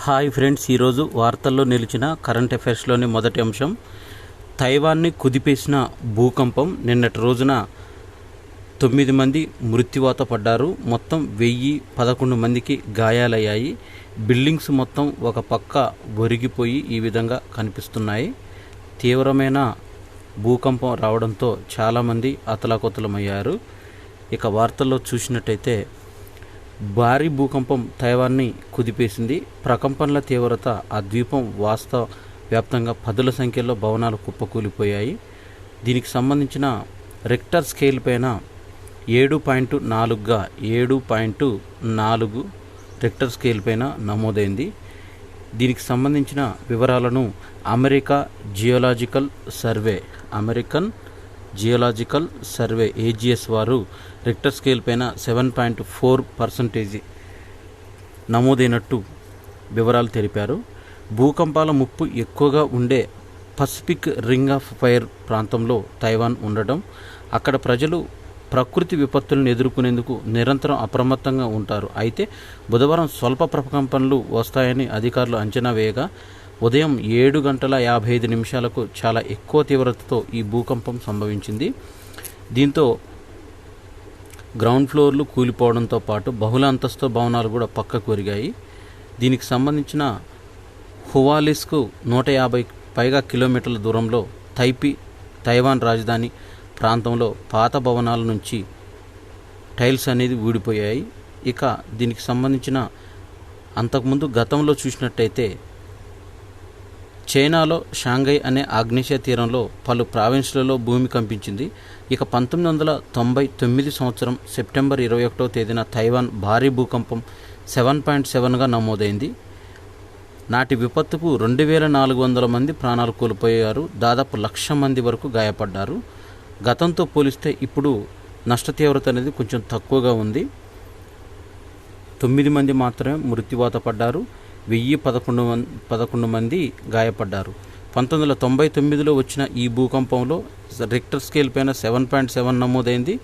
Hi friends, ఈరోజు వార్తల్లో నిలిచిన కరెంట్ అఫైర్స్లోని మొదటి అంశం, తైవాన్ని కుదిపేసిన భూకంపం. నిన్నటి రోజున 9 మంది మృత్యువాత పడ్డారు. మొత్తం 1011 మందికి గాయాలయ్యాయి. బిల్డింగ్స్ మొత్తం ఒక పక్క ఒరిగిపోయి ఈ విధంగా కనిపిస్తున్నాయి. తీవ్రమైన భూకంపం రావడంతో చాలామంది అతలాకుతలమయ్యారు. ఇక వార్తల్లో చూసినట్టయితే భారీ భూకంపం తైవాన్ని కుదిపేసింది. ప్రకంపనల తీవ్రత ఆ ద్వీపం వాస్తవ వ్యాప్తంగా పదుల సంఖ్యలో భవనాలు కుప్పకూలిపోయాయి. దీనికి సంబంధించిన రిక్టర్ స్కేల్ పైన 7.4గా 7.4 రిక్టర్ స్కేల్ పైన నమోదైంది. దీనికి సంబంధించిన వివరాలను అమెరికన్ జియోలాజికల్ సర్వే ఏజిఎస్ వారు రిక్టర్ స్కేల్ పైన 7.4% నమోదైనట్టు వివరాలు తెలిపారు. భూకంపాల ముప్పు ఎక్కువగా ఉండే పసిఫిక్ రింగ్ ఆఫ్ ఫైర్ ప్రాంతంలో తైవాన్ ఉండడం, అక్కడ ప్రజలు ప్రకృతి విపత్తులను ఎదుర్కొనేందుకు నిరంతరం అప్రమత్తంగా ఉంటారు. అయితే బుధవారం స్వల్ప ప్రకంపనలు వస్తాయని అధికారులు అంచనా వేయగా ఉదయం 7:55 చాలా ఎక్కువ తీవ్రతతో ఈ భూకంపం సంభవించింది. దీంతో గ్రౌండ్ ఫ్లోర్లు కూలిపోవడంతో పాటు బహుళ అంతస్తు భవనాలు కూడా పక్కకు ఒరిగాయి. దీనికి సంబంధించిన హువాలిస్కు 150 పైగా కిలోమీటర్ల దూరంలో తైవాన్ రాజధాని ప్రాంతంలో పాత భవనాల నుంచి టైల్స్ అనేది ఊడిపోయాయి. ఇక దీనికి సంబంధించిన అంతకుముందు గతంలో చూసినట్టయితే చైనాలో షాంఘై అనే ఆగ్నేయ తీరంలో పలు ప్రావిన్స్లలో భూమి కంపించింది. ఇక 1999 సంవత్సరం సెప్టెంబర్ 21వ తేదీన తైవాన్ భారీ భూకంపం 7.7గా నమోదైంది. నాటి విపత్తుకు 2400 మంది ప్రాణాలు కోల్పోయారు. దాదాపు 1,00,000 మంది వరకు గాయపడ్డారు. గతంతో పోలిస్తే ఇప్పుడు నష్ట తీవ్రత అనేది కొంచెం తక్కువగా ఉంది. 9 మంది మాత్రమే మృత్యువాత పడ్డారు. 1011 మంది గాయపడ్డారు. 1999లో వచ్చిన ఈ భూకంపంలో రిక్టర్ స్కేల్ పైన 7.7 నమోదైంది.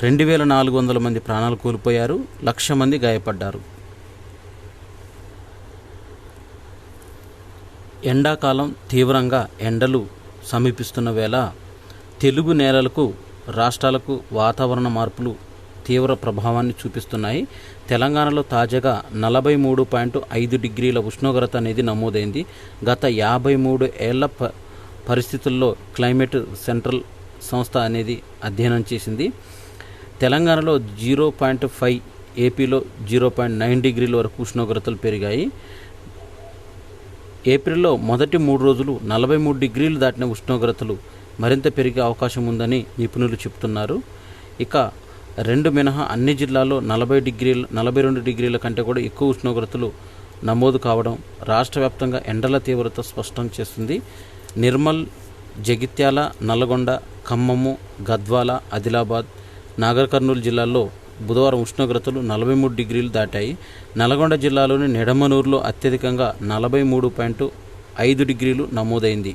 2400 మంది ప్రాణాలు కోల్పోయారు. 1,00,000 మంది గాయపడ్డారు. ఎండాకాలం తీవ్రంగా ఎండలు సమీపిస్తున్న వేళ తెలుగు నేలలకు రాష్ట్రాలకు వాతావరణ మార్పులు తీవ్ర ప్రభావాన్ని చూపిస్తున్నాయి. తెలంగాణలో తాజాగా 43.5 డిగ్రీల ఉష్ణోగ్రత అనేది నమోదైంది. గత 53 ఏళ్ల పరిస్థితుల్లో క్లైమేట్ సెంట్రల్ సంస్థ అనేది అధ్యయనం చేసింది. తెలంగాణలో 0.5, ఏపీలో 0.9 డిగ్రీల వరకు ఉష్ణోగ్రతలు పెరిగాయి. ఏప్రిల్లో మొదటి 3 రోజులు 43 డిగ్రీలు దాటిన ఉష్ణోగ్రతలు మరింత పెరిగే అవకాశం ఉందని నిపుణులు చెబుతున్నారు. ఇక 2 మినహా అన్ని జిల్లాల్లో 42 డిగ్రీల కంటే కూడా ఎక్కువ ఉష్ణోగ్రతలు నమోదు కావడం రాష్ట్ర వ్యాప్తంగా ఎండల తీవ్రత స్పష్టం చేస్తుంది. నిర్మల్, జగిత్యాల, నల్గొండ, ఖమ్మము, గద్వాల, ఆదిలాబాద్, నాగర్ కర్నూలు జిల్లాల్లో బుధవారం ఉష్ణోగ్రతలు 43 డిగ్రీలు దాటాయి. నల్గొండ జిల్లాలోని నిడమనూరులో అత్యధికంగా 43.5 డిగ్రీలు నమోదైంది.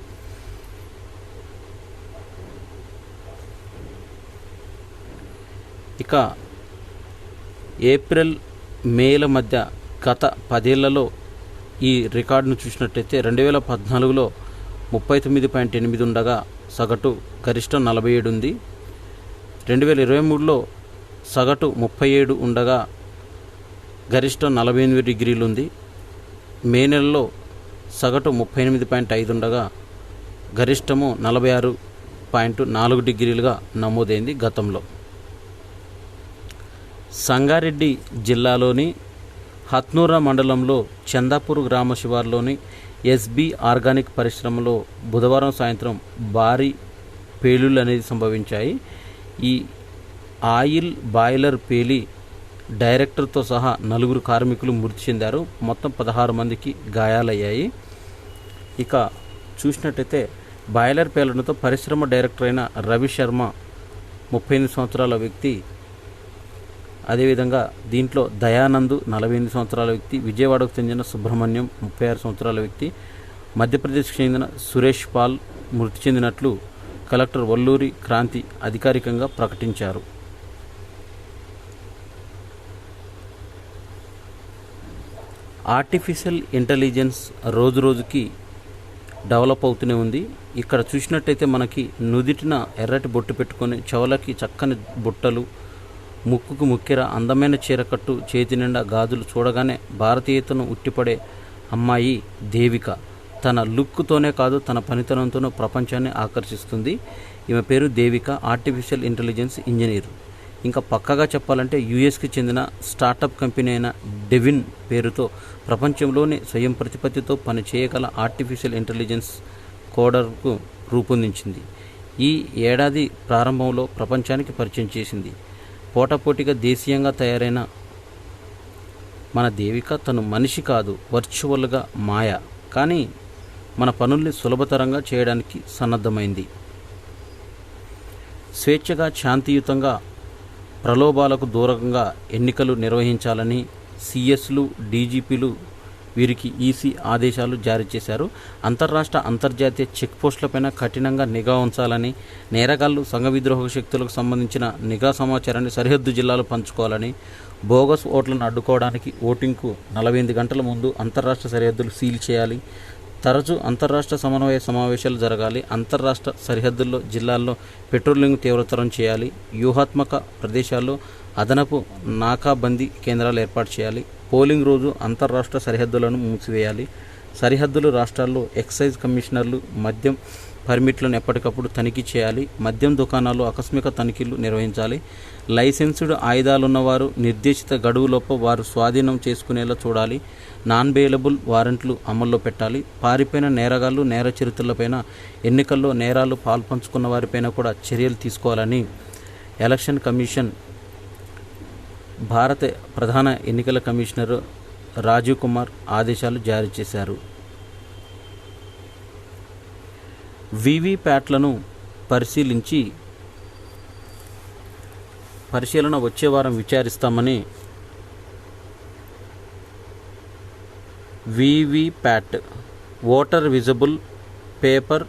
ఇక ఏప్రిల్, మేల మధ్య గత 10 ఏళ్లలో ఈ రికార్డును చూసినట్టయితే 2014లో 39.8 ఉండగా సగటు గరిష్టం 47 ఉంది. 2023లో సగటు 37 ఉండగా గరిష్టం 48 డిగ్రీలు ఉంది. మే నెలలో సగటు 38.5 ఉండగా గరిష్టము 46.4 డిగ్రీలుగా నమోదైంది గతంలో. సంగారెడ్డి జిల్లాలోని హత్నూరా మండలంలో చందాపూర్ గ్రామ శివార్లోని ఎస్బీ ఆర్గానిక్ పరిశ్రమలో బుధవారం సాయంత్రం భారీ పేలుళ్లు అనేది సంభవించాయి. ఈ ఆయిల్ బాయిలర్ పేలి డైరెక్టర్తో సహా 4 కార్మికులు మృతి చెందారు. మొత్తం 16 మందికి గాయాలయ్యాయి. ఇక చూసినట్టయితే బాయిలర్ పేలడంతో పరిశ్రమ డైరెక్టర్ అయిన రవి శర్మ 38 సంవత్సరాల వ్యక్తి, అదేవిధంగా దీంట్లో దయానంద్ 48 సంవత్సరాల వ్యక్తి, విజయవాడకు చెందిన సుబ్రహ్మణ్యం 36 సంవత్సరాల వ్యక్తి, మధ్యప్రదేశ్కు చెందిన సురేష్ పాల్ మృతి చెందినట్లు కలెక్టర్ వల్లూరి క్రాంతి అధికారికంగా ప్రకటించారు. ఆర్టిఫిషియల్ ఇంటెలిజెన్స్ రోజు రోజుకి డెవలప్ అవుతూనే ఉంది. ఇక్కడ చూసినట్టయితే మనకి నుదిటిన ఎర్రటి బొట్టు పెట్టుకొని, చెవులకి చక్కని బుట్టలు, ముక్కుకు ముక్కెర, అందమైన చీరకట్టు, చేతి నిండా గాజులు చూడగానే భారతీయతను ఉట్టిపడే అమ్మాయి దేవిక. తన లుక్తోనే కాదు, తన పనితనంతోనూ ప్రపంచాన్ని ఆకర్షిస్తుంది. ఈమె పేరు దేవిక, ఆర్టిఫిషియల్ ఇంటెలిజెన్స్ ఇంజనీర్. ఇంకా పక్కగా చెప్పాలంటే యుఎస్కి చెందిన స్టార్టప్ కంపెనీ అయిన డెవిన్ పేరుతో ప్రపంచంలోని స్వయం ప్రతిపత్తితో పనిచేయగల ఆర్టిఫిషియల్ ఇంటెలిజెన్స్ కోడర్కు రూపొందించింది. ఈ ఏడాది ప్రారంభంలో ప్రపంచానికి పరిచయం చేసింది. పోటాపోటీగా దేశీయంగా తయారైన మన దేవిక తను మనిషి కాదు, వర్చువల్గా మాయ, కానీ మన పనుల్ని సులభతరంగా చేయడానికి సన్నద్ధమైంది. స్వేచ్ఛగా, శాంతియుతంగా, ప్రలోభాలకు దూరంగా ఎన్నికలు నిర్వహించాలని సిఎస్లు, డీజీపీలు వీరికి ఈసీ ఆదేశాలు జారీ చేశారు. అంతర్రాష్ట్ర, అంతర్జాతీయ చెక్ పోస్టులపైన కఠినంగా నిఘా ఉంచాలని, నేరగాళ్లు, సంఘ విద్రోహ శక్తులకు సంబంధించిన నిఘా సమాచారాన్ని సరిహద్దు జిల్లాలు పంచుకోవాలని, బోగస్ ఓట్లను అడ్డుకోవడానికి ఓటింగ్కు 48 గంటల ముందు అంతర్రాష్ట్ర సరిహద్దులు సీల్ చేయాలి, తరచూ అంతర్రాష్ట్ర సమన్వయ సమావేశాలు జరగాలి, అంతర్రాష్ట్ర సరిహద్దుల్లో, జిల్లాల్లో పెట్రోలింగ్ తీవ్రతరం చేయాలి, వ్యూహాత్మక ప్రదేశాల్లో అదనపు నాకాబందీ కేంద్రాలు ఏర్పాటు చేయాలి, పోలింగ్ రోజు అంతర్రాష్ట్ర సరిహద్దులను మూసివేయాలి, సరిహద్దులు రాష్ట్రాల్లో ఎక్సైజ్ కమిషనర్లు మద్యం పర్మిట్లను ఎప్పటికప్పుడు తనిఖీ చేయాలి, మద్యం దుకాణాలు ఆకస్మిక తనిఖీలు నిర్వహించాలి, లైసెన్స్డ్ ఆయుధాలున్నవారు నిర్దేశిత గడువులోపు వారు స్వాధీనం చేసుకునేలా చూడాలి, నాన్ బెయిలబుల్ వారెంట్లు అమల్లో పెట్టాలి, పారిపోయిన నేరగాళ్లు, నేర చరిత్రలపైన, ఎన్నికల్లో నేరాలు పాల్పంచుకున్న వారిపైన కూడా చర్యలు తీసుకోవాలని ఎలక్షన్ కమిషన్ భారత ప్రధాన ఎన్నికల కమిషనర్ రాజీవ్ కుమార్ ఆదేశాలు జారీ చేశారు. వీవీప్యాట్లను పరిశీలన వచ్చే వారం విచారిస్తామని VVPAT voter visible paper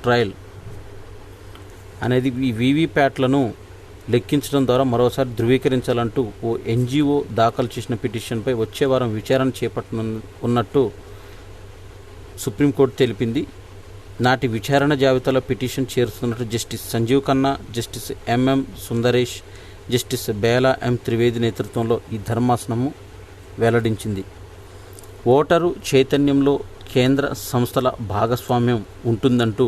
trail అనేది ఈ వీవీప్యాట్లను లెక్కించడం ద్వారా మరోసారి ధృవీకరించాలంటూ ఓ ఎన్జిఓ దాఖలు చేసిన పిటిషన్పై వచ్చే వారం విచారణ చేపట్టనున్నట్టు సుప్రీంకోర్టు తెలిపింది. నాటి విచారణ జాబితాలో పిటిషన్ చేరుతున్నట్టు justice Sanjiv Khanna, justice MM Sundaresh, justice Bela M Trivedi నేతృత్వంలో ఈ ధర్మాసనము వెల్లడించింది. ఓటరు చైతన్యంలో కేంద్ర సంస్థల భాగస్వామ్యం ఉంటుందంటూ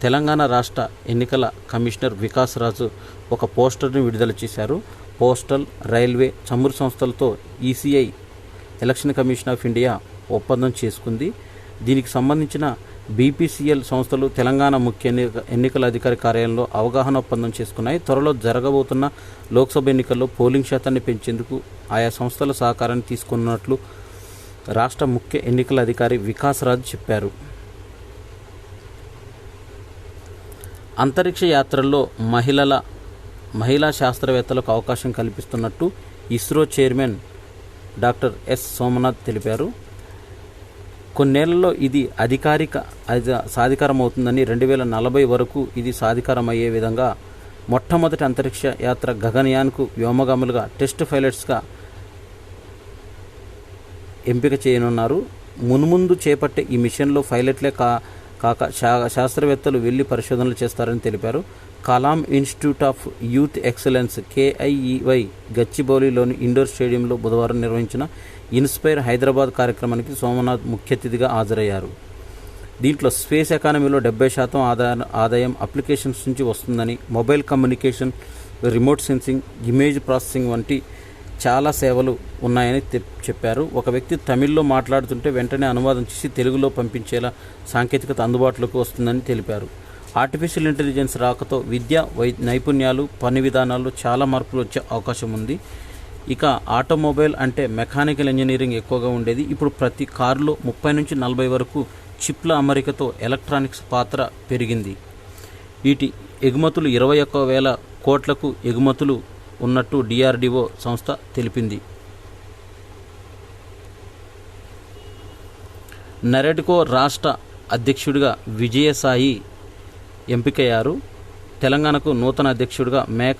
తెలంగాణ రాష్ట్ర ఎన్నికల కమిషనర్ వికాస్ రాజు ఒక పోస్టర్ని విడుదల చేశారు. పోస్టల్, రైల్వే, చమురు సంస్థలతో ECI election commission of India ఒప్పందం చేసుకుంది. దీనికి సంబంధించిన బీపీసీఎల్ సంస్థలు తెలంగాణ ముఖ్య ఎన్నికల అధికారి కార్యాలయంలో అవగాహన ఒప్పందం చేసుకున్నాయి. త్వరలో జరగబోతున్న లోక్సభ ఎన్నికల్లో పోలింగ్ శాతాన్ని పెంచేందుకు ఆయా సంస్థల సహకారాన్ని తీసుకున్నట్లు రాష్ట్ర ముఖ్య ఎన్నికల అధికారి వికాస్ రాజ్ చెప్పారు. అంతరిక్ష యాత్రల్లో మహిళా శాస్త్రవేత్తలకు అవకాశం కల్పిస్తున్నట్టు ISRO chairman doctor S Somanath తెలిపారు. కొన్నేళ్లలో ఇది సాధికారమవుతుందని, 2040 వరకు ఇది సాధికారమయ్యే విధంగా మొట్టమొదటి అంతరిక్ష యాత్ర గగనయాన్కు వ్యోమగాములుగా టెస్ట్ పైలట్స్గా ఎంపిక చేయనున్నారు. మున్ముందు చేపట్టే ఈ మిషన్లో పైలట్లే కాక శాస్త్రవేత్తలు వెళ్లి పరిశోధనలు చేస్తారని తెలిపారు. Kalam institute of youth excellence KIEY గచ్చిబౌలిలోని ఇండోర్ స్టేడియంలో బుధవారం నిర్వహించిన ఇన్స్పైర్ హైదరాబాద్ కార్యక్రమానికి సోమనాథ్ ముఖ్య అతిథిగా హాజరయ్యారు. దీంట్లో స్పేస్ ఎకానమీలో 70% ఆదాయం అప్లికేషన్స్ నుంచి వస్తుందని, mobile communication, remote sensing, image processing వంటి చాలా సేవలు ఉన్నాయని చెప్పారు. ఒక వ్యక్తి తమిళ్లో మాట్లాడుతుంటే వెంటనే అనువాదం చేసి తెలుగులో పంపించేలా సాంకేతికత అందుబాటులోకి వస్తుందని తెలిపారు. ఆర్టిఫిషియల్ ఇంటెలిజెన్స్ రాకతో విద్య, నైపుణ్యాలు, పని విధానాల్లో చాలా మార్పులు వచ్చే అవకాశం ఉంది. ఇక ఆటోమొబైల్ అంటే మెకానికల్ ఇంజనీరింగ్ ఎక్కువగా ఉండేది. ఇప్పుడు ప్రతి కారులో 30 నుంచి 40 వరకు చిప్ల అమరికతో ఎలక్ట్రానిక్స్ పాత్ర పెరిగింది. వీటి ఎగుమతులు 21,000 కోట్లకు ఎగుమతులు ఉన్నట్టు DRDO సంస్థ తెలిపింది. నరెడ్కో రాష్ట్ర అధ్యక్షుడిగా విజయసాయి ఎంపికయ్యారు. తెలంగాణకు నూతన అధ్యక్షుడిగా Meka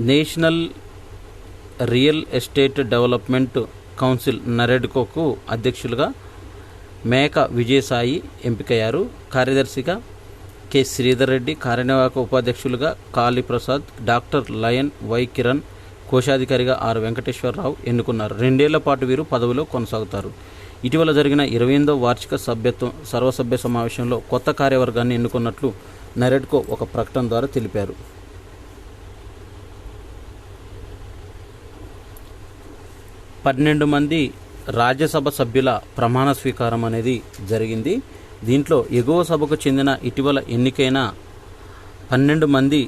national real estate development council నరెడ్కోకు అధ్యక్షులుగా మేక విజయసాయి ఎంపికయ్యారు. కార్యదర్శిగా కె శ్రీధర్ రెడ్డి, కార్యనిర్వాహక ఉపాధ్యక్షులుగా Kaliprasad, doctor lion Y Kiran, కోశాధికారిగా ఆర్ వెంకటేశ్వరరావు ఎన్నుకున్నారు. 2 ఏళ్ల పాటు వీరు పదవిలో కొనసాగుతారు. ఇటీవల జరిగిన 28వ వార్షిక సర్వసభ్య సమావేశంలో కొత్త కార్యవర్గాన్ని ఎన్నుకున్నట్లు నరెడ్కో ఒక ప్రకటన ద్వారా తెలిపారు. 12 మంది రాజ్యసభ సభ్యుల ప్రమాణ స్వీకారం అనేది జరిగింది. దీంట్లో ఎగువ సభకు చెందిన ఇటీవల ఎన్నికైన 12 మంది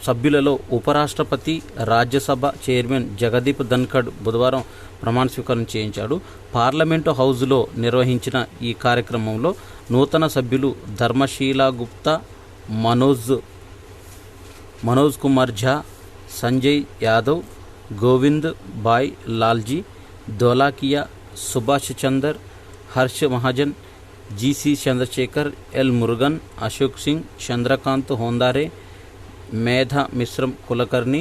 సభ్యులలో ఉపరాష్ట్రపతి, రాజ్యసభ చైర్మన్ జగదీప్ ధన్ఖడ్ బుధవారం ప్రమాణ స్వీకారం చేయించాడు. పార్లమెంటు హౌజ్లో నిర్వహించిన ఈ కార్యక్రమంలో నూతన సభ్యులు ధర్మశీలా గుప్తా, మనోజ్ కుమార్ ఝా, సంజయ్ యాదవ్, గోవింద్ బాయ్ లాల్జీ, ధోలాకియా, సుభాష్ చందర్, హర్ష్ మహాజన్, జీసీ చంద్రశేఖర్, ఎల్ మురుగన్, అశోక్ సింగ్, చంద్రకాంత్ హోందారే, మేధా మిశ్రం కులకర్ణి,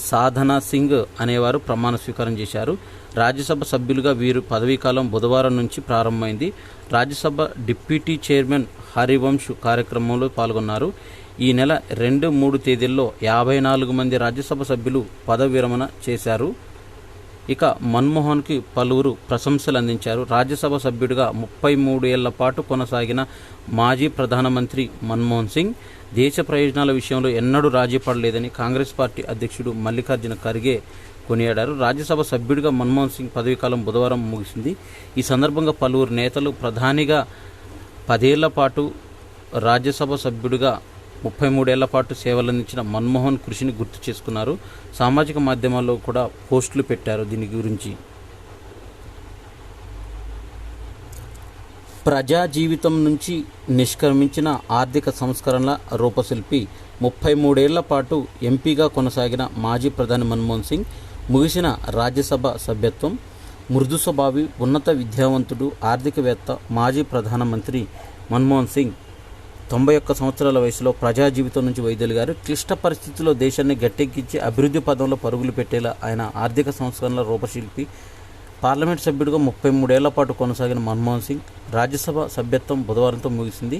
సాధనా సింగ్ అనేవారు ప్రమాణ స్వీకారం చేశారు. రాజ్యసభ సభ్యులుగా వీరు పదవీకాలం బుధవారం నుంచి ప్రారంభమైంది. రాజ్యసభ డిప్యూటీ చైర్మన్ హరివంశ్ కార్యక్రమంలో పాల్గొన్నారు. ఈ నెల 2, 3 తేదీల్లో 54 మంది రాజ్యసభ సభ్యులు పదవి విరమణ చేశారు. ఇక మన్మోహన్కి పలువురు ప్రశంసలు అందించారు. రాజ్యసభ సభ్యుడిగా 33 ఏళ్ల పాటు కొనసాగిన మాజీ ప్రధానమంత్రి మన్మోహన్ సింగ్ దేశ ప్రయోజనాల విషయంలో ఎన్నడూ రాజీ పడలేదని కాంగ్రెస్ పార్టీ అధ్యక్షుడు మల్లికార్జున ఖర్గే కొనియాడారు. రాజ్యసభ సభ్యుడిగా మన్మోహన్ సింగ్ పదవీకాలం బుధవారం ముగిసింది. ఈ సందర్భంగా పలువురు నేతలు ప్రధానిగా 10 ఏళ్ల పాటు, రాజ్యసభ సభ్యుడిగా 33 ఏళ్ల పాటు సేవలందించిన మన్మోహన్ కృషిని గుర్తు చేసుకున్నారు. సామాజిక మాధ్యమాల్లో కూడా పోస్టులు పెట్టారు. దీని గురించి ప్రజా జీవితం నుంచి నిష్క్రమించిన ఆర్థిక సంస్కరణల రూపశిల్పి 33 ఏళ్ల పాటు ఎంపీగా కొనసాగిన మాజీ ప్రధాని మన్మోహన్ సింగ్ ముగిసిన రాజ్యసభ సభ్యత్వం. మృదు స్వభావి, ఉన్నత విద్యావంతుడు, ఆర్థికవేత్త మాజీ ప్రధానమంత్రి మన్మోహన్ సింగ్ 91 సంవత్సరాల వయసులో ప్రజా జీవితం నుంచి వైదొలిగారు. క్లిష్ట పరిస్థితుల్లో దేశాన్ని గట్టెక్కించి అభివృద్ధి పదంలో పరుగులు పెట్టేలా ఆయన ఆర్థిక సంస్కరణల రూపశిల్పి. పార్లమెంట్ సభ్యుడిగా 33 ఏళ్ల పాటు కొనసాగిన మన్మోహన్ సింగ్ రాజ్యసభ సభ్యత్వం బుధవారంతో ముగిసింది.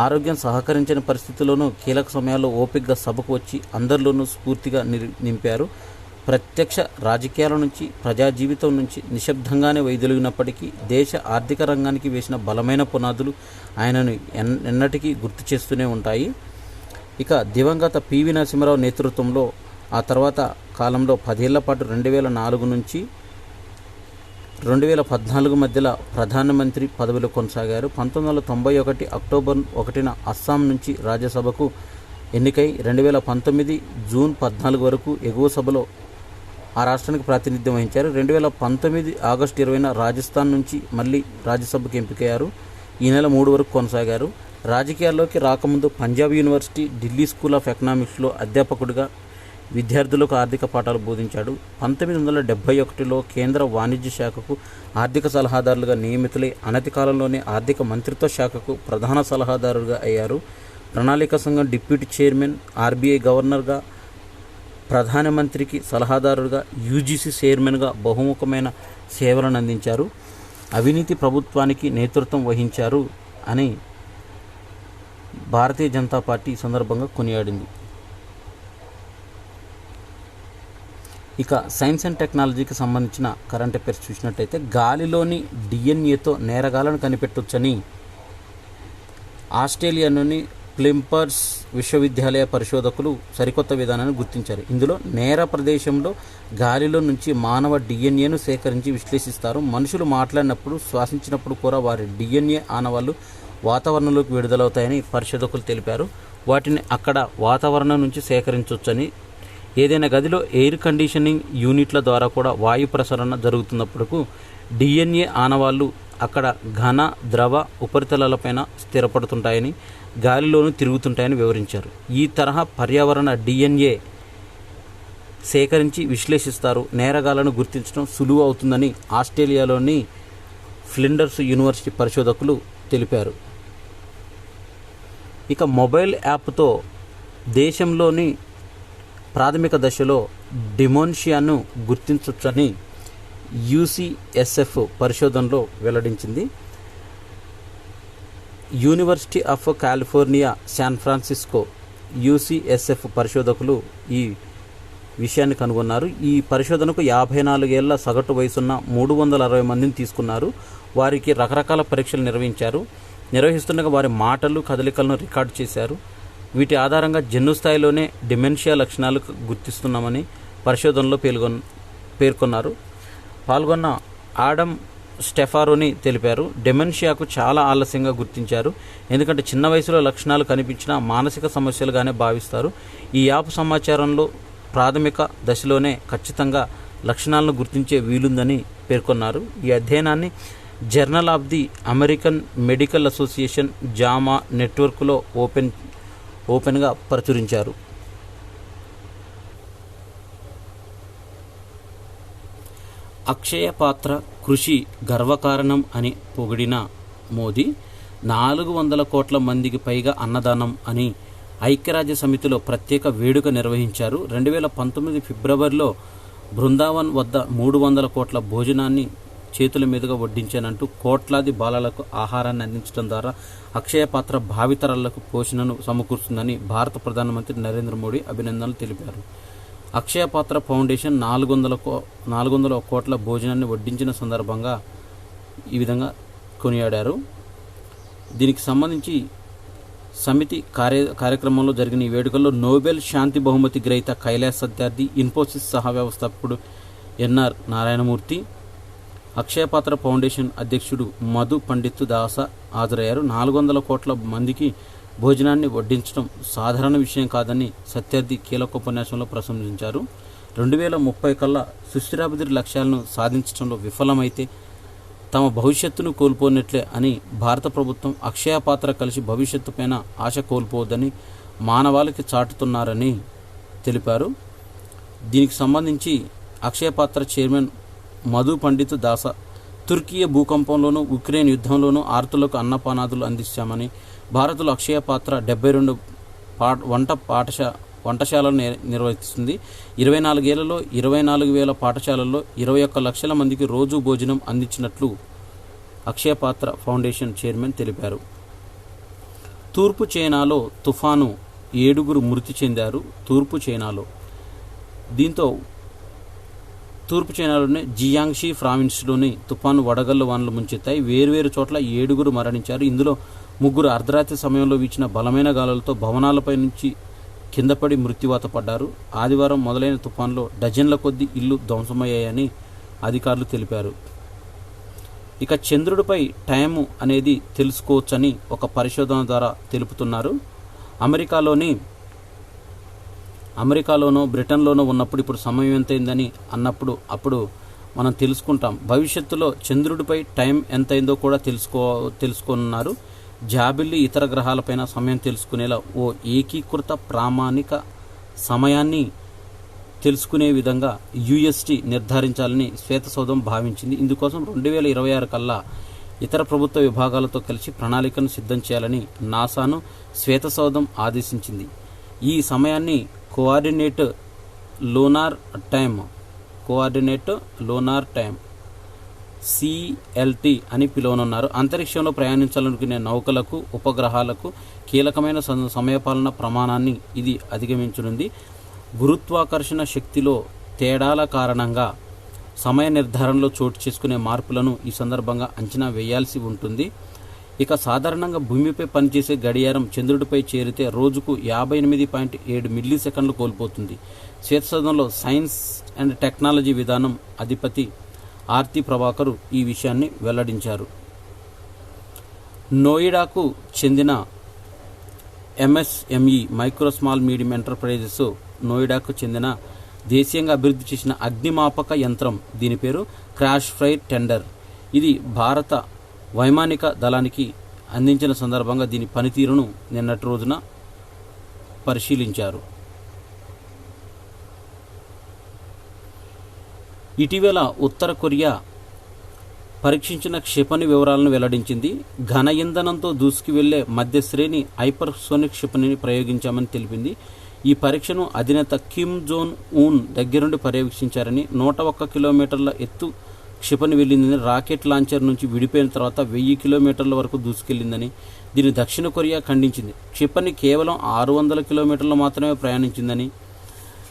ఆరోగ్యం సహకరించని పరిస్థితుల్లోనూ కీలక సమయాల్లో ఓపికగా సభకు వచ్చి అందరిలోనూ స్ఫూర్తిగా నింపారు. ప్రత్యక్ష రాజకీయాల నుంచి, ప్రజా జీవితం నుంచి నిశ్శబ్దంగానే వైదొలిగినప్పటికీ దేశ ఆర్థిక రంగానికి వేసిన బలమైన పునాదులు ఆయనను ఎన్నటికీ గుర్తు చేస్తూనే ఉంటాయి. ఇక దివంగత పివి నరసింహారావు నేతృత్వంలో ఆ తర్వాత కాలంలో 10 ఏళ్ల పాటు 2004 నుంచి 2014 మధ్యలో ప్రధానమంత్రి పదవిలో కొనసాగారు. 1991 అక్టోబర్ 1న అస్సాం నుంచి రాజ్యసభకు ఎన్నికై 2019 జూన్ 14 వరకు ఎగువ సభలో ఆ రాష్ట్రానికి ప్రాతినిధ్యం వహించారు. 2019 ఆగస్టు 20న రాజస్థాన్ నుంచి మళ్ళీ రాజ్యసభకు ఎంపికయ్యారు. ఈ నెల 3 వరకు కొనసాగారు. రాజకీయాల్లోకి రాకముందు Punjab university, Delhi school of ఎకనామిక్స్లో అధ్యాపకుడిగా విద్యార్థులకు ఆర్థిక పాఠాలు బోధించాడు. 1971లో కేంద్ర వాణిజ్య శాఖకు ఆర్థిక సలహాదారులుగా నియమితులై అనతి కాలంలోనే ఆర్థిక మంత్రిత్వ శాఖకు ప్రధాన సలహాదారుగా అయ్యారు. ప్రణాళిక సంఘం డిప్యూటీ చైర్మన్, ఆర్బీఐ గవర్నర్గా, ప్రధానమంత్రికి సలహాదారుగా, యూజీసీ చైర్మన్గా బహుముఖమైన సేవలను అందించారు. అవినీతి ప్రభుత్వానికి నేతృత్వం వహించారు అని భారతీయ జనతా పార్టీ ఈ సందర్భంగా కొనియాడింది. ఇక సైన్స్ అండ్ టెక్నాలజీకి సంబంధించిన కరెంట్ అఫైర్స్ చూసినట్టయితే గాలిలోని డిఎన్ఏతో నేరగాలను కనిపెట్టొచ్చని ఆస్ట్రేలియాలోని ప్లింపర్స్ విశ్వవిద్యాలయ పరిశోధకులు సరికొత్త విధానాన్ని గుర్తించారు. ఇందులో నేర ప్రదేశంలో గాలిలో నుంచి మానవ డిఎన్ఏను సేకరించి విశ్లేషిస్తారు. మనుషులు మాట్లాడినప్పుడు, శ్వాసించినప్పుడు కూడా వారి డిఎన్ఏ ఆనవాళ్లు వాతావరణంలోకి విడుదలవుతాయని పరిశోధకులు తెలిపారు. వాటిని అక్కడ వాతావరణం నుంచి సేకరించవచ్చని, ఏదైనా గదిలో ఎయిర్ కండిషనింగ్ యూనిట్ల ద్వారా కూడా వాయు ప్రసరణ జరుగుతున్నప్పుడు డిఎన్ఏ ఆనవాళ్లు అక్కడ ఘన, ద్రవ ఉపరితలాలపైన స్థిరపడుతుంటాయని, గాలిలోనూ తిరుగుతుంటాయని వివరించారు. ఈ తరహా పర్యావరణ డిఎన్ఏ సేకరించి విశ్లేషిస్తారు. నేరగాళ్లను గుర్తించడం సులువు అవుతుందని ఆస్ట్రేలియాలోని ఫ్లిండర్స్ యూనివర్సిటీ పరిశోధకులు తెలిపారు. ఇక మొబైల్ యాప్తో దేశంలోని ప్రాథమిక దశలో డిమెన్షియాను గుర్తించవచ్చని యూసీఎస్ఎఫ్ పరిశోధనలో వెల్లడించింది. University of California San Francisco UCSF పరిశోధకులు ఈ విషయాన్ని కనుగొన్నారు. ఈ పరిశోధనకు 54 ఏళ్ల సగటు వయసున్న 360 మందిని తీసుకున్నారు. వారికి రకరకాల పరీక్షలు నిర్వహిస్తుండగా వారి మాటలు, కదలికలను రికార్డు చేశారు. వీటి ఆధారంగా జన్యు స్థాయిలోనే డిమెన్షియా లక్షణాలు గుర్తిస్తున్నామని పరిశోధనలో పేర్కొన్నారు. పాల్గొన్న ఆడమ్ స్టెఫారోని తెలిపారు. డిమెన్షియాకు చాలా ఆలస్యంగా గుర్తించారు, ఎందుకంటే చిన్న వయసులో లక్షణాలు కనిపించినా మానసిక సమస్యలుగానే భావిస్తారు. ఈ యాప్ సమాచారంలో ప్రాథమిక దశలోనే ఖచ్చితంగా లక్షణాలను గుర్తించే వీలుందని పేర్కొన్నారు. ఈ అధ్యయనాన్ని journal of the American medical association JAMA నెట్వర్క్లో ఓపెన్గా ప్రచురించారు. అక్షయ పాత్ర కృషి గర్వకారణం అని పొగిడిన మోదీ 400 కోట్ల మందికి పైగా అన్నదానం అని ఐక్యరాజ్య సమితిలో ప్రత్యేక వేడుక నిర్వహించారు. 2019 ఫిబ్రవరిలో బృందావన్ వద్ద 300 కోట్ల భోజనాన్ని చేతుల మీదుగా వడ్డించానంటూ కోట్లాది బాలలకు ఆహారాన్ని అందించడం ద్వారా అక్షయ పాత్ర భావితరాలకు పోషణను సమకూరుస్తుందని భారత ప్రధానమంత్రి నరేంద్ర మోడీ అభినందనలు తెలిపారు. అక్షయ పాత్ర ఫౌండేషన్ 400 కోట్ల భోజనాన్ని వడ్డించిన సందర్భంగా ఈ విధంగా కొనియాడారు. దీనికి సంబంధించి సమితి కార్యక్రమంలో జరిగిన ఈ వేడుకల్లో నోబెల్ శాంతి బహుమతి గ్రహీత కైలాస్ సత్యార్థి, ఇన్ఫోసిస్ సహ వ్యవస్థాపకుడు ఎన్ఆర్ నారాయణమూర్తి, అక్షయపాత్ర ఫౌండేషన్ అధ్యక్షుడు మధు పండిత్ దాస హాజరయ్యారు. 400 కోట్ల మందికి భోజనాన్ని వడ్డించడం సాధారణ విషయం కాదని సత్యార్థి కీలక ఉపన్యాసంలో ప్రశంసించారు. 2030 కల్లా సుస్థిరాభివృద్ధి లక్ష్యాలను సాధించడంలో విఫలమైతే తమ భవిష్యత్తును కోల్పోయినట్లే అని భారత ప్రభుత్వం అక్షయ పాత్ర కలిసి భవిష్యత్తుపైన ఆశ కోల్పోవద్దని మానవాళికి చాటుతున్నారని తెలిపారు. దీనికి సంబంధించి అక్షయ పాత్ర చైర్మన్ మధు పండిత్ దాస, తుర్కీయ భూకంపంలోనూ ఉక్రెయిన్ యుద్ధంలోనూ ఆర్తులకు అన్నపానాదులు అందించామని, భారత్లో అక్షయ పాత్ర 72 వంటశాలను నిర్వహిస్తుంది. 24 ఏళ్లలో 24,000 పాఠశాలల్లో 21 లక్షల మందికి రోజు భోజనం అందించినట్లు అక్షయ పాత్ర ఫౌండేషన్ చైర్మన్ తెలిపారు. తూర్పు చైనాలో తుఫాను 7 మృతి చెందారు. తూర్పు చైనాలోని జియాంగ్షీ ప్రావిన్స్లోని తుఫాను వడగళ్ల వానలు ముంచెత్తాయి. వేర్వేరు చోట్ల 7 మరణించారు. ఇందులో 3 అర్ధరాత్రి సమయంలో వీచిన బలమైన గాలులతో భవనాలపై నుంచి కిందపడి మృత్యువాత పడ్డారు. ఆదివారం మొదలైన తుఫాన్లో డజన్ల కొద్దీ ఇళ్లు ధ్వంసమయ్యాయని అధికారులు తెలిపారు. ఇక చంద్రుడిపై టైము అనేది తెలుసుకోవచ్చని ఒక పరిశోధన ద్వారా తెలుపుతున్నారు. అమెరికాలోనో బ్రిటన్లోనో ఉన్నప్పుడు ఇప్పుడు సమయం ఎంతైందని అప్పుడు మనం తెలుసుకుంటాం. భవిష్యత్తులో చంద్రుడిపై టైం ఎంతైందో కూడా తెలుసుకోనున్నారు. జాబిల్లి ఇతర గ్రహాలపైన సమయం తెలుసుకునేలా ఓ ఏకీకృత ప్రామాణిక సమయాన్ని తెలుసుకునే విధంగా యుఎస్టీ నిర్ధారించాలని శ్వేతసౌధం భావించింది. ఇందుకోసం 2026 కల్లా ఇతర ప్రభుత్వ విభాగాలతో కలిసి ప్రణాళికను సిద్ధం చేయాలని నాసాను శ్వేతసౌధం ఆదేశించింది. ఈ సమయాన్ని కోఆర్డినేట్ లోనార్ టైం CLT అని పిలువనున్నారు. అంతరిక్షంలో ప్రయాణించాలనుకునే నౌకలకు, ఉపగ్రహాలకు కీలకమైన సమయపాలన ప్రమాణాన్ని ఇది అధిగమించనుంది. గురుత్వాకర్షణ శక్తిలో తేడాల కారణంగా సమయ నిర్ధారణలో చోటు చేసుకునే మార్పులను ఈ సందర్భంగా అంచనా వేయాల్సి ఉంటుంది. ఇక సాధారణంగా భూమిపై పనిచేసే గడియారం చంద్రుడిపై చేరితే రోజుకు 58.7 మిల్లీసెకండ్లు కోల్పోతుంది. శ్వేతసౌధంలో సైన్స్ అండ్ టెక్నాలజీ విధానం అధిపతి ఆర్తి ప్రభాకర్ ఈ విషయాన్ని వెల్లడించారు. నోయిడాకు చెందిన MSME micro small medium enterprises నోయిడాకు చెందిన దేశీయంగా అభివృద్ధి చేసిన అగ్నిమాపక యంత్రం, దీని పేరు క్రాష్ ఫైర్ టెండర్. ఇది భారత వైమానిక దళానికి అందించిన సందర్భంగా దీని పనితీరును నిన్నటి రోజున పరిశీలించారు. ఇటీవల ఉత్తర కొరియా పరీక్షించిన క్షిపణి వివరాలను వెల్లడించింది. ఘన ఇంధనంతో దూసుకు వెళ్లే మధ్య శ్రేణి హైపర్సోనిక్ క్షిపణిని ప్రయోగించామని తెలిపింది. ఈ పరీక్షను అధినేత కిమ్ జోన్ ఊన్ దగ్గరుండి పర్యవేక్షించారని, 101 కిలోమీటర్ల ఎత్తు క్షిపణి వెళ్ళిందని, రాకెట్ లాంచర్ నుంచి విడిపోయిన తర్వాత 1000 కిలోమీటర్ల వరకు దూసుకెళ్లిందని దీన్ని దక్షిణ కొరియా ఖండించింది. క్షిపణి కేవలం 600 కిలోమీటర్లు మాత్రమే ప్రయాణించిందని,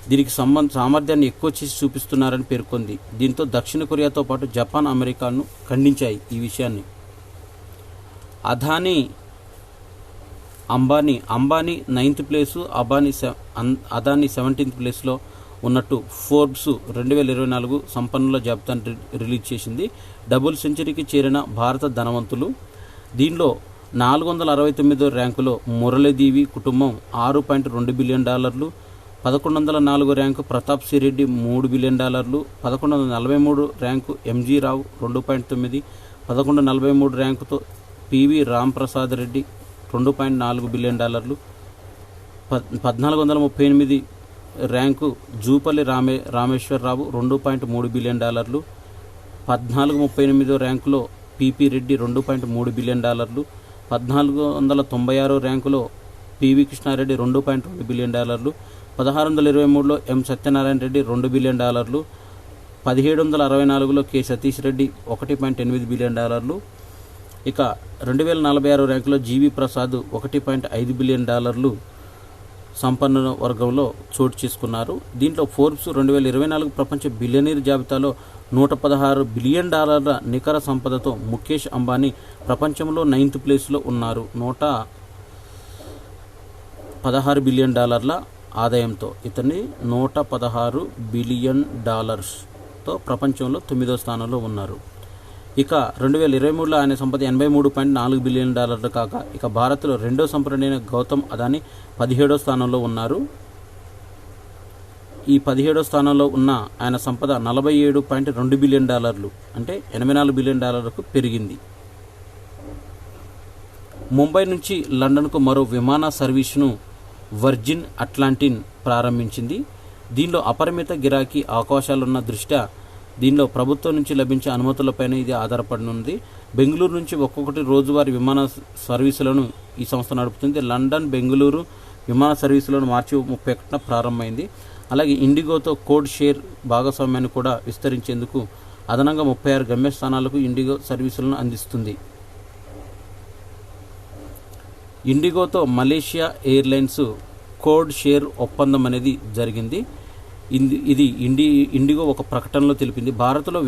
దీనికి సామర్థ్యాన్ని ఎక్కువ చేసి చూపిస్తున్నారని పేర్కొంది. దీంతో దక్షిణ కొరియాతో పాటు జపాన్, అమెరికాను ఖండించాయి ఈ విషయాన్ని. Ambani 9th place, Adani 17th ప్లేస్లో ఉన్నట్టు ఫోర్బ్స్ 2024 సంపన్నుల జాబితాను రిలీజ్ చేసింది. డబుల్ సెంచరీకి చేరిన భారత ధనవంతులు. దీనిలో 469వ ర్యాంకులో మురళీదేవి కుటుంబం $6.2 billion, 1104 rank Pratap Sireddy $3 billion, 1143 rank MG Rao 2.9, 1143 ర్యాంకుతో PV Ramprasad Reddy $2.4 billion, 1438 rank Jupalli Rameswara Rao $2.3 billion, 1438 ర్యాంకులో పిపి రెడ్డి $2.3 బిలియన్, 1496 ర్యాంకులో పివి కృష్ణారెడ్డి $2.2 బిలియన్, 1623లో ఎం సత్యనారాయణ రెడ్డి $2 బిలియన్, 1764లో కె సతీష్ రెడ్డి $1.8 బిలియన్, ఇక 2046 ర్యాంకులో జీవి ప్రసాద్ $1.5 బిలియన్ సంపన్నుల వర్గంలో చోటు చేసుకున్నారు. దీంట్లో ఫోర్బ్స్ 2024 ప్రపంచ బిలియనీర్ జాబితాలో $116 బిలియన్ నికర సంపదతో ముఖేష్ అంబానీ ప్రపంచంలో 9th ప్లేస్లో ఉన్నారు. $116 బిలియన్ ఆదాయంతో ఇతన్ని $116 బిలియన్ తో ప్రపంచంలో 9వ స్థానంలో ఉన్నారు. ఇక 2023లో ఆయన సంపద $83.4 బిలియన్ కాగా, ఇక భారత్లో రెండో సంపన్నుడైన గౌతమ్ అదానీ 17వ స్థానంలో ఉన్నారు. ఈ 17వ స్థానంలో ఉన్న ఆయన సంపద $47.2 బిలియన్, అంటే $84 బిలియన్ పెరిగింది. ముంబై నుంచి లండన్కు మరో విమాన సర్వీసును వర్జిన్ అట్లాంటిన్ ప్రారంభించింది. దీనిలో అపరిమిత గిరాకీ అవకాశాలున్న దృష్ట్యా దీనిలో ప్రభుత్వం నుంచి లభించే అనుమతులపైన ఇది ఆధారపడనుంది. బెంగళూరు నుంచి ఒక్కొక్కటి రోజువారీ విమాన సర్వీసులను ఈ సంస్థ నడుపుతుంది. లండన్, బెంగళూరు విమాన సర్వీసులను మార్చి 31న ప్రారంభమైంది. అలాగే ఇండిగోతో కోడ్ షేర్ భాగస్వామ్యాన్ని కూడా విస్తరించేందుకు అదనంగా 36 గమ్యస్థానాలకు ఇండిగో సర్వీసులను అందిస్తుంది. ఇండిగోతో మలేషియా ఎయిర్లైన్స్ కోడ్ షేర్ ఒప్పందం అనేది జరిగింది. ఇది ఇండిగో ఒక ప్రకటనలో తెలిపింది. భారత్లో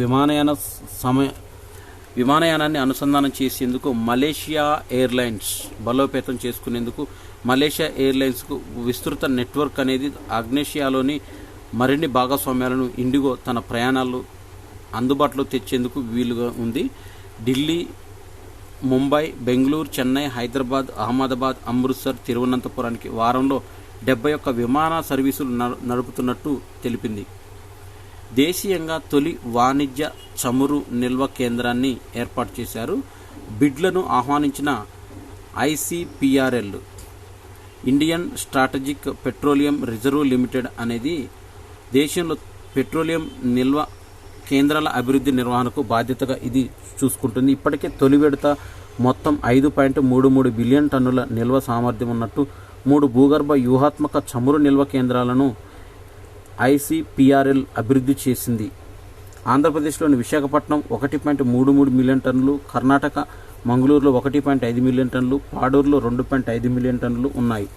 విమానయానాన్ని అనుసంధానం చేసేందుకు మలేషియా ఎయిర్లైన్స్ బలోపేతం చేసుకునేందుకు మలేషియా ఎయిర్లైన్స్కు విస్తృత నెట్వర్క్ అనేది ఆగ్నేషియాలోని మరిన్ని భాగస్వామ్యాలను ఇండిగో తన ప్రయాణాలు అందుబాటులో తెచ్చేందుకు వీలుగా ఉంది. ఢిల్లీ, ముంబై, బెంగళూరు, చెన్నై, హైదరాబాద్, అహ్మదాబాద్, అమృత్సర్, తిరువనంతపురానికి వారంలో 71 విమాన సర్వీసులు నడుపుతున్నట్టు తెలిపింది. దేశీయంగా తొలి వాణిజ్య చమురు నిల్వ కేంద్రాన్ని ఏర్పాటు చేశారు. బిడ్లను ఆహ్వానించిన ICPRL Indian strategic petroleum reserve limited అనేది దేశంలో పెట్రోలియం నిల్వ కేంద్రాల అభివృద్ధి నిర్వహణకు బాధ్యతగా ఇది చూసుకుంటుంది. ఇప్పటికే తొలి విడత మొత్తం 5.33 బిలియన్ టన్నుల నిల్వ సామర్థ్యం ఉన్నట్టు 3 భూగర్భ వ్యూహాత్మక చమురు నిల్వ కేంద్రాలను ఐసిపిఆర్ఎల్ అభివృద్ధి చేసింది. ఆంధ్రప్రదేశ్లోని విశాఖపట్నం 1.33 మిలియన్ టన్నులు, కర్ణాటక మంగళూరులో 1.5 మిలియన్ టన్నులు, పాడూరులో 2.5 మిలియన్ టన్నులు ఉన్నాయి.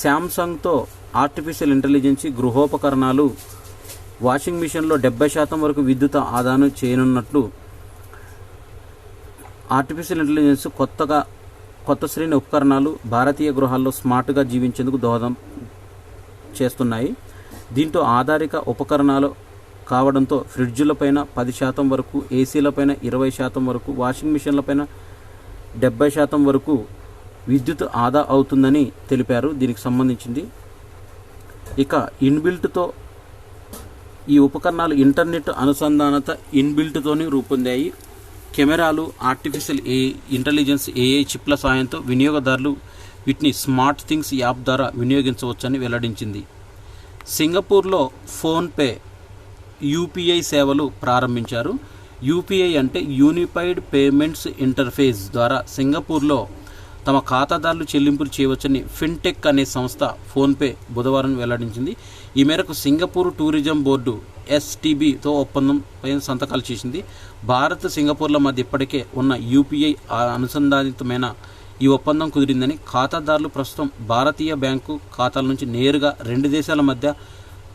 శాంసంగ్తో ఆర్టిఫిషియల్ ఇంటెలిజెన్స్ గృహోపకరణాలు, వాషింగ్ మిషన్లో 70% వరకు విద్యుత్ ఆదాను చేయనున్నట్లు ఆర్టిఫిషియల్ ఇంటెలిజెన్స్ కొత్త శ్రేణి ఉపకరణాలు భారతీయ గృహాల్లో స్మార్ట్గా జీవించేందుకు దోహదం చేస్తున్నాయి. దీంతో ఆధారిక ఉపకరణాలు కావడంతో ఫ్రిడ్జ్లపైన 10% వరకు, ఏసీలపైన 20% వరకు, వాషింగ్ మిషన్లపైన 70% వరకు విద్యుత్ ఆదా అవుతుందని తెలిపారు. దీనికి సంబంధించింది ఇక ఇన్బిల్ట్తో ఈ ఉపకరణాలు ఇంటర్నెట్ అనుసంధానత ఇన్బిల్ట్తోనే రూపొందాయి. కెమెరాలు, ఆర్టిఫిషియల్ ఇంటెలిజెన్స్ ఏఐ చిప్ల సాయంతో వినియోగదారులు వీటిని స్మార్ట్ థింగ్స్ యాప్ ద్వారా వినియోగించవచ్చని వెల్లడించింది. సింగపూర్లో ఫోన్పే యూపీఐ సేవలు ప్రారంభించారు. యూపీఐ అంటే యూనిఫైడ్ పేమెంట్స్ ఇంటర్ఫేస్ ద్వారా సింగపూర్లో తమ ఖాతాదారులు చెల్లింపులు చేయవచ్చని ఫిన్టెక్ అనే సంస్థ ఫోన్పే బుధవారం వెల్లడించింది. ఈ మేరకు సింగపూర్ టూరిజం బోర్డు STBతో ఒప్పందంపై సంతకాలు చేసింది. భారత్, సింగపూర్ల మధ్య ఇప్పటికే ఉన్న UPI అనుసంధానితమైన ఈ ఒప్పందం కుదిరిందని, ఖాతాదారులు ప్రస్తుతం భారతీయ బ్యాంకు ఖాతాల నుంచి నేరుగా రెండు దేశాల మధ్య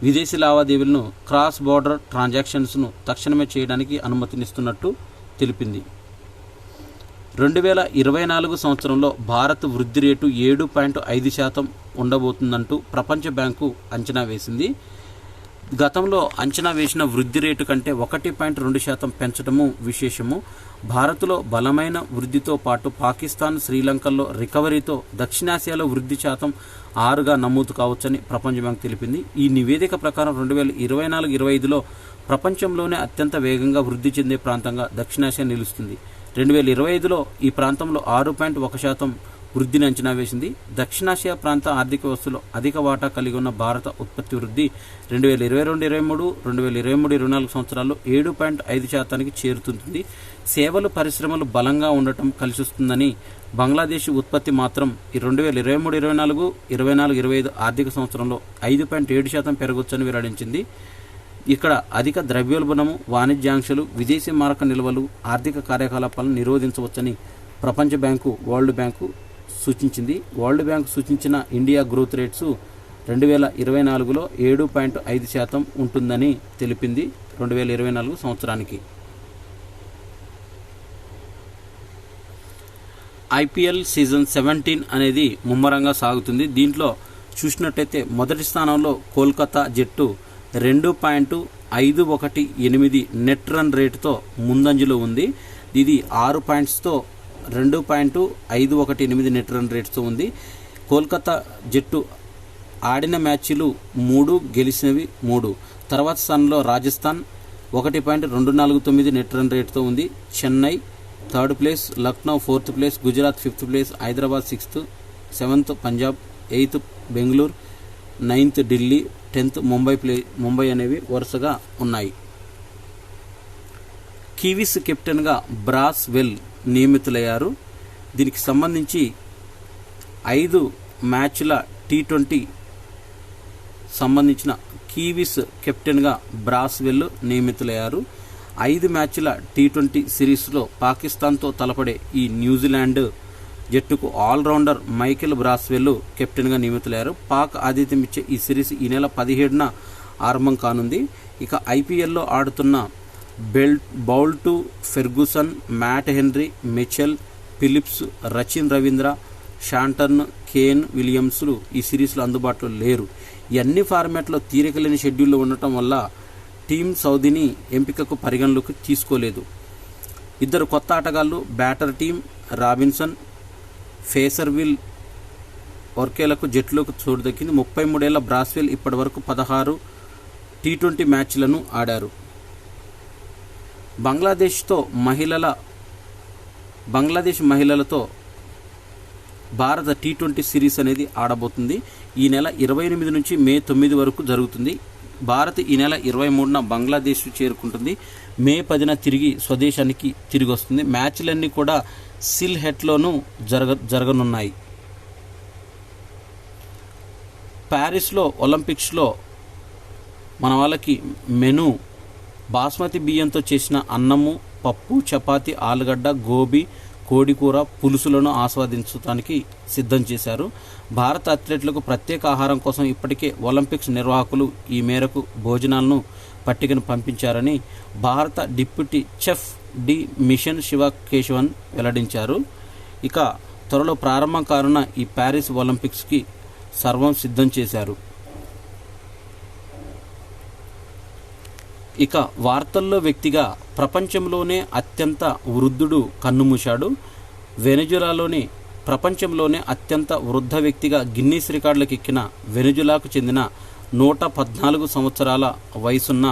విదేశీ లావాదేవీలను క్రాస్ బోర్డర్ ట్రాన్సాక్షన్స్ను తక్షణమే చేయడానికి అనుమతినిస్తున్నట్టు తెలిపింది. 2024 సంవత్సరంలో భారత్ వృద్ధి రేటు 7.5% ఉండబోతుందంటూ ప్రపంచ బ్యాంకు అంచనా వేసింది. గతంలో అంచనా వేసిన వృద్ధి రేటు కంటే 1.2% పెంచడము విశేషము. భారత్లో బలమైన వృద్ధితో పాటు పాకిస్తాన్, శ్రీలంకల్లో రికవరీతో దక్షిణాసియాలో వృద్ధి శాతం 6గా నమోదు కావచ్చని ప్రపంచ బ్యాంక్ తెలిపింది. ఈ నివేదిక ప్రకారం 2024-25లో ప్రపంచంలోనే అత్యంత వేగంగా వృద్ధి చెందే ప్రాంతంగా దక్షిణాసియా నిలుస్తుంది. 2025లో ఈ ప్రాంతంలో 6.1% వృద్ధిని అంచనా వేసింది. దక్షిణాసియా ప్రాంత ఆర్థిక వ్యవస్థలో అధిక వాటా కలిగి ఉన్న భారత ఉత్పత్తి వృద్ధి 2022-23, 2023-24 సంవత్సరాల్లో 7.5%కి చేరుతుంది. సేవలు, పరిశ్రమలు బలంగా ఉండటం కలిసిస్తుందని, బంగ్లాదేశ్ ఉత్పత్తి మాత్రం 2023-24, 24-25 ఆర్థిక సంవత్సరంలో 5.7% పెరగొచ్చని వెల్లడించింది. ఇక్కడ అధిక ద్రవ్యోల్బణము, వాణిజ్యాంశాలు, విదేశీ మారక నిల్వలు, ఆర్థిక కార్యకలాపాలను నిరోధించవచ్చని ప్రపంచ బ్యాంకు, వరల్డ్ బ్యాంకు సూచించింది. వరల్డ్ బ్యాంకు సూచించిన ఇండియా గ్రోత్ రేట్స్ 2024లో 7.5% ఉంటుందని తెలిపింది. 2024 సంవత్సరానికి. IPL సీజన్ 17 అనేది ముమ్మరంగా సాగుతుంది. దీంట్లో చూసినట్టయితే మొదటి స్థానంలో కోల్కతా జట్టు 2.518 నెట్ రన్ రేటుతో ముందంజలో ఉంది. ఇది 6 పాయింట్స్తో 2.518 నెట్ రన్ రేట్తో ఉంది. కోల్కతా జట్టు ఆడిన మ్యాచ్లు 3, గెలిచినవి 3. తర్వాత స్థానంలో రాజస్థాన్ 1.249 నెట్ రన్ రేట్తో ఉంది. Chennai 3rd place, Lucknow 4th place, Gujarat 5th place, Hyderabad 6th, 7th Punjab, 8th Bengaluru, 9th Delhi, 10th Mumbai అనేవి వరుసగా ఉన్నాయి. కివీస్ కెప్టెన్గా బ్రాస్ వెల్ నియమితులయ్యారు. దీనికి సంబంధించి 5 మ్యాచ్ల T20 సంబంధించిన కివీస్ కెప్టెన్గా బ్రాస్ వెల్ నియమితులయ్యారు. 5 మ్యాచ్ల T20 సిరీస్లో పాకిస్తాన్తో తలపడే ఈ న్యూజిలాండ్ జట్టుకు ఆల్రౌండర్ మైకెల్ బ్రాస్వెల్ కెప్టెన్గా నియమితులయ్యారు. పాక్ ఆతిథ్యం ఇచ్చే ఈ సిరీస్ ఈ నెల 17న ఆరంభం కానుంది. ఇక IPLలో ఆడుతున్న Boult, Ferguson, Matt Henry, Mitchell, Phillips, Rachin Ravindra, Santner, Kane విలియమ్స్లు ఈ సిరీస్లో అందుబాటులో లేరు. ఈ అన్ని ఫార్మాట్లో తీరికలేని షెడ్యూల్లో ఉండటం వల్ల టీం సౌదీని ఎంపికకు పరిగణలోకి తీసుకోలేదు. 2 కొత్త ఆటగాళ్లు batter Tim Robinson, pacer Will వర్కేలకు జట్టులోకి చోటు దక్కింది. 33 ఏళ్ల బ్రాస్వెల్ ఇప్పటి వరకు 16 T20 మ్యాచ్లను ఆడారు. బంగ్లాదేశ్ మహిళలతో భారత T20 సిరీస్ అనేది ఆడబోతుంది. ఈ నెల 28 నుంచి మే 9 వరకు జరుగుతుంది. భారత్ ఈ నెల 23న బంగ్లాదేశ్ చేరుకుంటుంది. మే 10న తిరిగి స్వదేశానికి తిరిగి వస్తుంది. మ్యాచ్లన్నీ కూడా సిల్హెట్లోనూ జరగనున్నాయి. ప్యారిస్లో ఒలింపిక్స్లో మన వాళ్ళకి మెనూ బాస్మతి బియ్యంతో చేసిన అన్నము, పప్పు, చపాతి, ఆలుగడ్డ, గోబీ, కోడికూర, పులుసులను ఆస్వాదించడానికి సిద్ధం చేశారు. భారత అథ్లెట్లకు ప్రత్యేక ఆహారం కోసం ఇప్పటికే ఒలింపిక్స్ నిర్వాహకులు ఈ మేరకు భోజనాలను పట్టికను పంపించారని భారత deputy chef de mission Shiva Keshavan వెల్లడించారు. ఇక త్వరలో ప్రారంభం కానున్న ఈ ప్యారిస్ ఒలింపిక్స్కి సర్వం సిద్ధం చేశారు. ఇక వార్తల్లో వ్యక్తిగా ప్రపంచంలోనే అత్యంత వృద్ధుడు కన్నుమూశాడు. వెనెజులాలోని ప్రపంచంలోనే అత్యంత వృద్ధ వ్యక్తిగా గిన్నీస్ రికార్డులకు ఎక్కిన వెనెజులాకు చెందిన 114 సంవత్సరాల వయసున్న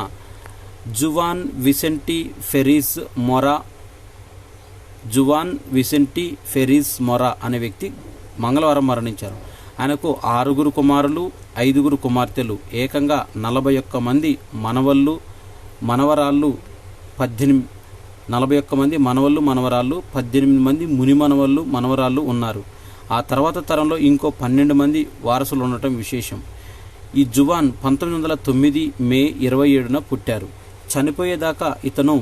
జువాన్ విసెంటీ ఫెరీస్ మొరా అనే వ్యక్తి మంగళవారం మరణించారు. ఆయనకు 6 కుమారులు, 5 కుమార్తెలు, ఏకంగా 41 మంది మనవళ్ళు, మనవరాళ్ళు, 18 మంది ముని మనవళ్ళు, మనవరాళ్ళు ఉన్నారు. ఆ తర్వాత తరంలో ఇంకో 12 మంది వారసులు ఉండటం విశేషం. ఈ జువాన్ 1909 మే 27న పుట్టారు. చనిపోయేదాకా ఇతను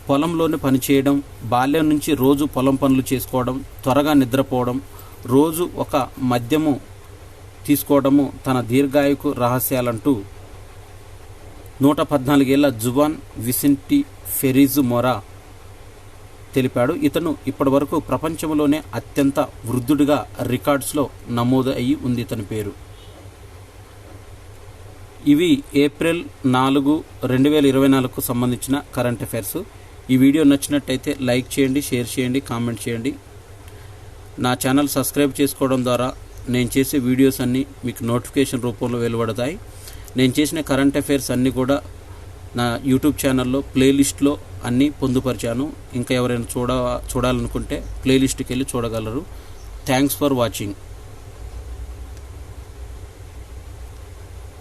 పొలంలోనే పనిచేయడం, బాల్యం నుంచి రోజు పొలం పనులు చేసుకోవడం, త్వరగా నిద్రపోవడం, రోజు ఒక మద్యము తీసుకోవడము తన దీర్ఘాయుకు రహస్యాలంటూ 114 ఏళ్ల జువాన్ విసెంటి ఫెరిజ్ మొరా తెలిపాడు. ఇతను ఇప్పటి వరకు ప్రపంచంలోనే అత్యంత వృద్ధుడిగా రికార్డ్స్లో నమోదు అయ్యి ఉంది ఇతని పేరు. ఇవి ఏప్రిల్ 4, 2024కు సంబంధించిన కరెంట్ అఫైర్స్. ఈ వీడియో నచ్చినట్టయితే లైక్ చేయండి, షేర్ చేయండి, కామెంట్ చేయండి. నా ఛానల్ సబ్స్క్రైబ్ చేసుకోవడం ద్వారా నేను చేసే వీడియోస్ అన్నీ మీకు నోటిఫికేషన్ రూపంలో వెలువడతాయి. నేను చేసిన కరెంట్ అఫైర్స్ అన్నీ కూడా నా యూట్యూబ్ ఛానల్లో ప్లేలిస్ట్లో అన్నీ పొందుపరిచాను. ఇంకా ఎవరైనా చూడాలనుకుంటే ప్లేలిస్ట్కి వెళ్ళి చూడగలరు. Thanks for watching.